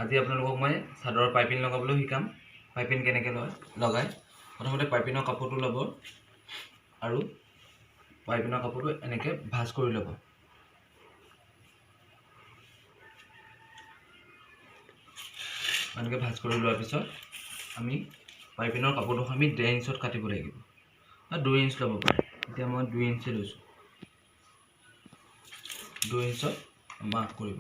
আজি আপোনালোকক মই চাদৰৰ পাইপিং লগাবলৈ শিকাম। পাইপিং কেনেকৈ লগায়। প্ৰথমতে পাইপিঙৰ কাপোৰটো ল'ব আৰু পাইপিঙৰ কাপোৰটো এনেকৈ ভাঁজ কৰি ল'ব। এনেকৈ ভাঁজ কৰি লোৱাৰ পিছত আমি পাইপিঙৰ কাপোৰটো আমি 1.5 ইঞ্চত কাটিব লাগিব বা 2 ইঞ্চ ল'ব পাৰে। এতিয়া মই 2 ইঞ্চি লৈছোঁ। 2 ইঞ্চত মাৰ্ক কৰিব।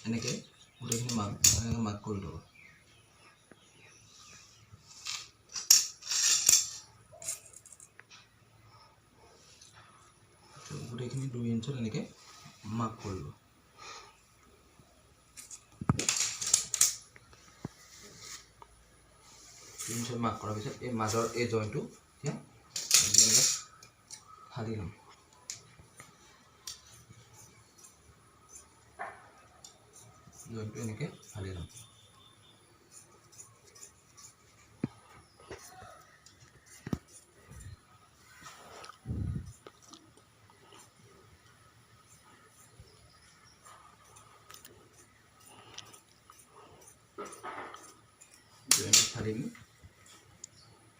এনেকৈ গোটেইখিনি মাৰ্ক কৰি ল'ব। গোটেইখিনি 2 ইঞ্চত এনেকৈ মাৰ্ক কৰিব। মাৰ্ক কৰাৰ পিছত এই মাজৰ এই জইনটো এতিয়া এনেকৈ ফালি ল'ম। জইনটো এনেকৈ ফালি ল'ম।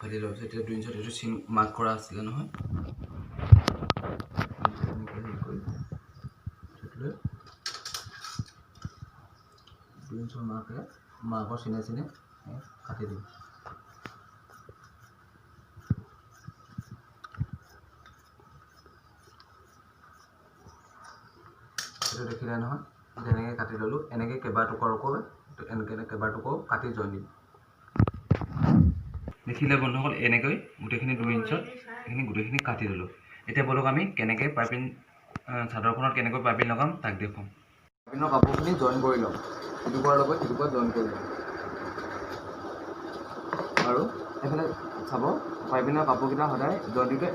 ফালি লোৱাৰ পিছত এতিয়া 2 ইঞ্চত এইটো চিন মাৰ্ক কৰা আছিলে নহয়। 2 ইঞ্চৰ মাৰ্কৰ চিনে চিনে কাটি দিম। এইটো দেখিলে নহয়, এনেকৈ কাটি ল'লোঁ। এনেকৈ কেইবাটুকুৰাকৈ কেইবাটুকুৰাও কাটি জইন দিম। দেখিলে বন্ধুসকল, এনেকৈ গোটেইখিনি 2 ইঞ্চত এইখিনি গোটেইখিনি কাটি ল'লোঁ। এতিয়া বলক আমি কেনেকৈ পাইপিং চাদৰখনত কেনেকৈ পাইপিং লগাম তাক দেখুৱাম। পাইপিঙৰ কাপোৰখিনি জইন কৰি ল'ম। ইটুকুৰাৰ লগত ইটুকুৰা জইন কৰি ল'ম। আৰু এইফালে চাব, পাইপিঙৰ কাপোৰকেইটা সদায় জইন দিওঁতে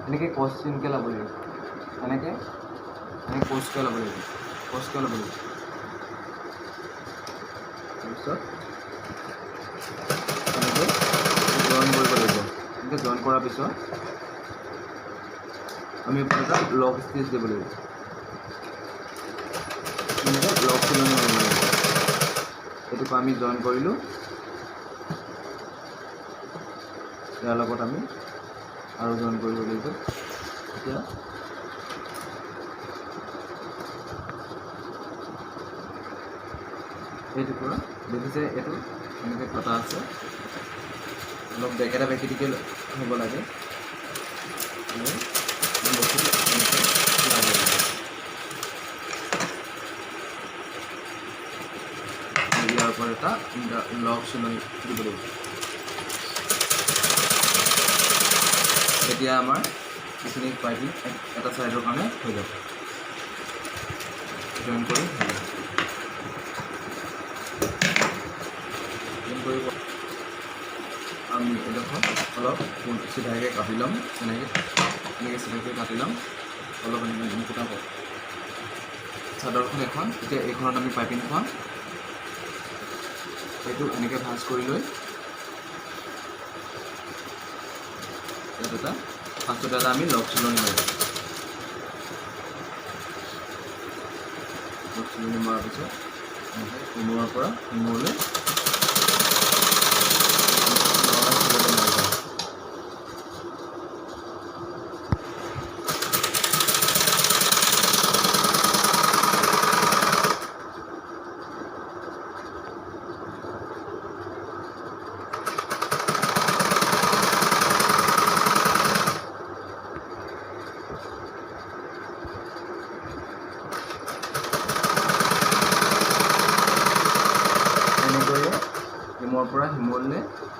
এনেকৈ ক্ৰছ চিনকৈ ল'ব লাগিব। এনেকৈ ক্ৰছকৈ ল'ব লাগিব। তাৰপিছত জইন কৰিব লাগিব। এনেকৈ জইন কৰাৰ পিছত আমি এটা লক ষ্টিচ দিব লাগিব। এনেকৈ লক চিলনি কৰিব লাগিব। এইটোক আমি জইন কৰিলোঁ। ইয়াৰ লগত আমি আৰু জইন কৰিব লাগিব। এতিয়া এইটো পৰা দেখিছে, এইটো এনেকৈ কটা আছে। অলপ বেকেটা বেকেটিকৈ হ'ব লাগে। বস্তুটো ইয়াৰ পৰা এটা লক চিলনি দিব লাগিব। এতিয়া আমাৰ এইখিনি পাইপিং এটা চাইডৰ কাৰণে হৈ যাব। জইন কৰি আমি এডোখৰ অলপ চিধাকৈ কাটি ল'ম। এনেকৈ চিধাকৈ কাটি ল'ম। অলপ এনেকৈ ফুটাব চাদৰখন এখন। এতিয়া এইখনত আমি পাইপিং খুৱাম। এইটো এনেকৈ ভাঁজ কৰি লৈ ইয়াত এটা ফাৰ্ষ্টতে এটা আমি লক চিলনি মাৰিম। লক চিলনি মৰাৰ পিছত ইমূৰৰ পৰা ইমূৰলৈ হিমৰ পৰা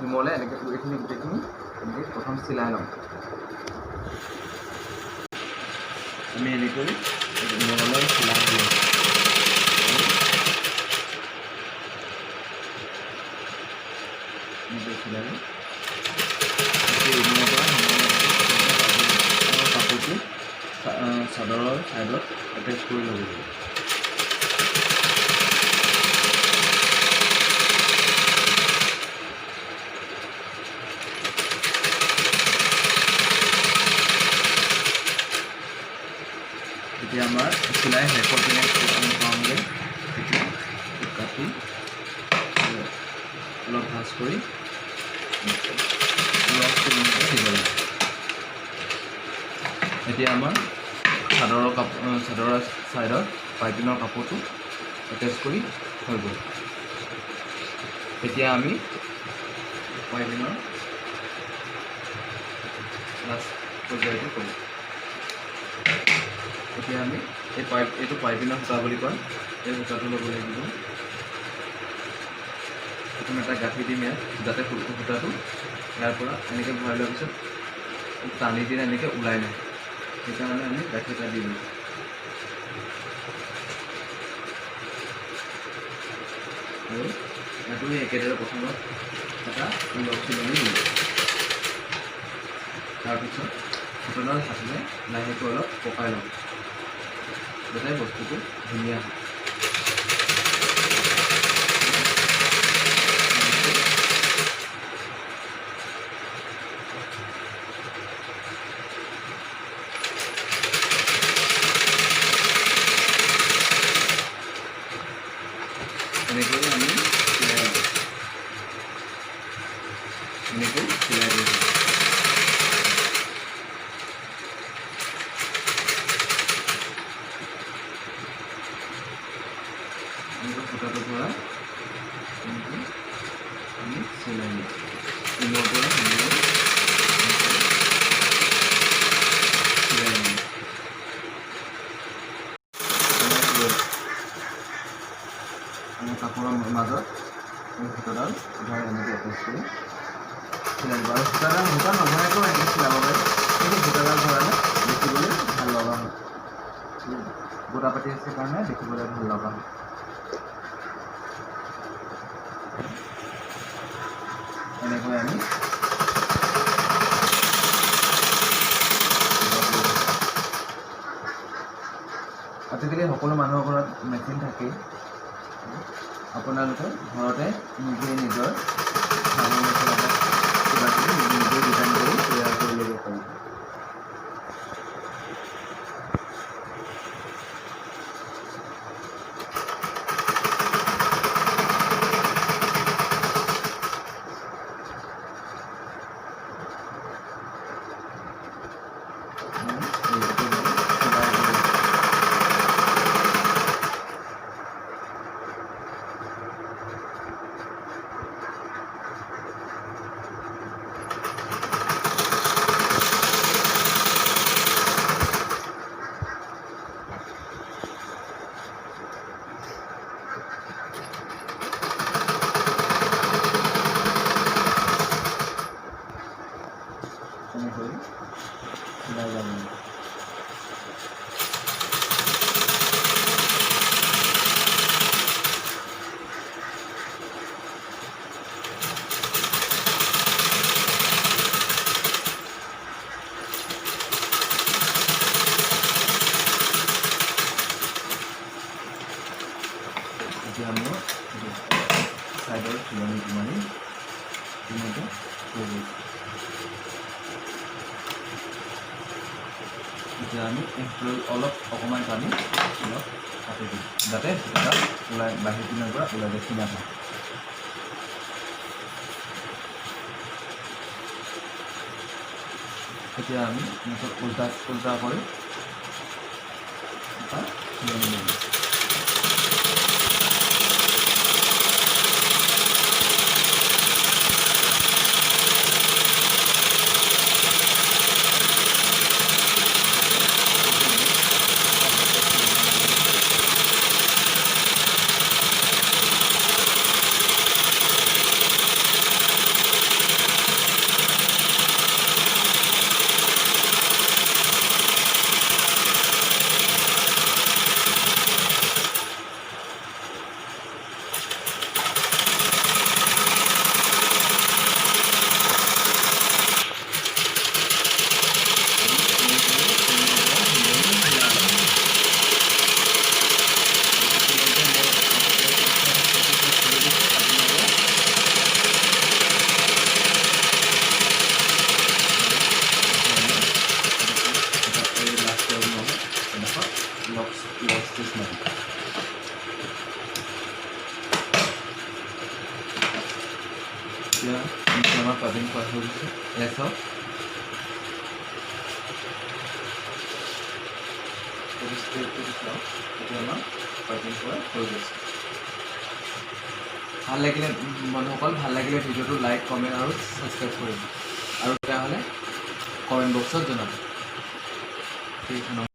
হিমলে এনেকৈ গোটেইখিনি এনেকৈ প্ৰথম চিলাই ল'ম। আমি এনেকৈ হিমলৈ চিলাই দিওঁ। চিলাই চাদৰৰ ছাইডত এটেচ কৰি ল'ব লাগিব। এতিয়া আমাৰ চিলাই শেষৰ পিনে পাওঁগৈ, তেতিয়া কাটি অলপ ভাজ কৰি দিব লাগে। এতিয়া আমাৰ চাদৰৰ ছাইডত পাইপিঙৰ কাপোৰটো এটেচ কৰি হৈ গ'ল। এতিয়া আমি পাইপিঙৰ লাষ্ট পৰ্যায়টো কৰিম। এতিয়া আমি এইটো পাইপিঙৰ সূতা বুলি কয়। এই সূতাটো ল'ব লাগিব। প্ৰথম এটা গাঁঠি দিম ইয়াত, যাতে সূতাটো ইয়াৰ পৰা এনেকৈ ভৰাই লোৱাৰ পিছত টানি দিলে এনেকৈ ওলাই নাহে। সেইকাৰণে আমি গাঁঠি এটা দি দিওঁ। আৰু ইয়াতো একেদৰে প্ৰথমত এটা লগ চিলনি দিওঁ। তাৰপিছত সূতাডাল হাতেৰে লাহেকৈ অলপ পকাই লওঁ, যাতে বস্তুটো ধুনীয়া হয়। এনেকৈ আমি চিলাই দিওঁ। এনেকৈ চিলাই দিওঁ। এনেকৈ সূতাটোৰ পৰা এনেকৈ আমি চিলাই দিওঁ। ইমৰ পৰা চিলাই দিওঁ। কাপোৰৰ মাজত সূতাডাল ভৰাই এনেকৈ এটেচ কৰি চিলাই দিব। আৰু সূতা নভৰাইকৈ এনেকৈ চিলাব পাৰি, কিন্তু সূতাডাল ভৰালে দেখিবলৈ ভাল লগা হয়। গোটা পাতি আছে কাৰণে দেখিবলৈ ভাল লগা হয়। এনেকৈ আমি আজিকালি সকলো মানুহৰ ঘৰত মেচিন থাকেই। আপোনালোকে ঘৰতে নিজে নিজৰ চাদৰ মেখেলা কিবাকিবি নিজে ডিজাইন কৰি তৈয়াৰ কৰি ল'ব পাৰিব। এনেকৈ চিলাই যাব। এতিয়া আমি ছাইডৰ চিলনিটো মাৰি ধুনীয়াকৈ থৈ দিছোঁ। এতিয়া আমি অলপ অকণমান টানি অলপ কাটি দিওঁ, যাতে এটা ওলাই বাহিৰ পিনৰ পৰা ওলাই দেখি নাপায়। এতিয়া আমি এনেকৈ উল্টা কৰি এটা চিলনি দিওঁ। এতিয়া আমাৰ পাইপিং কৰা হৈ গৈছে। এয়া চাওক, চাওক এতিয়া আমাৰ পাইপিং কৰা হৈ গৈছে। ভাল লাগিলে বন্ধুসকল, ভাল লাগিলে ভিডিঅ'টো লাইক, কমেণ্ট আৰু ছাবস্ক্ৰাইব কৰিম, আৰু তেতিয়াহ'লে কমেণ্ট বক্সত জনাব। ঠিক আছে।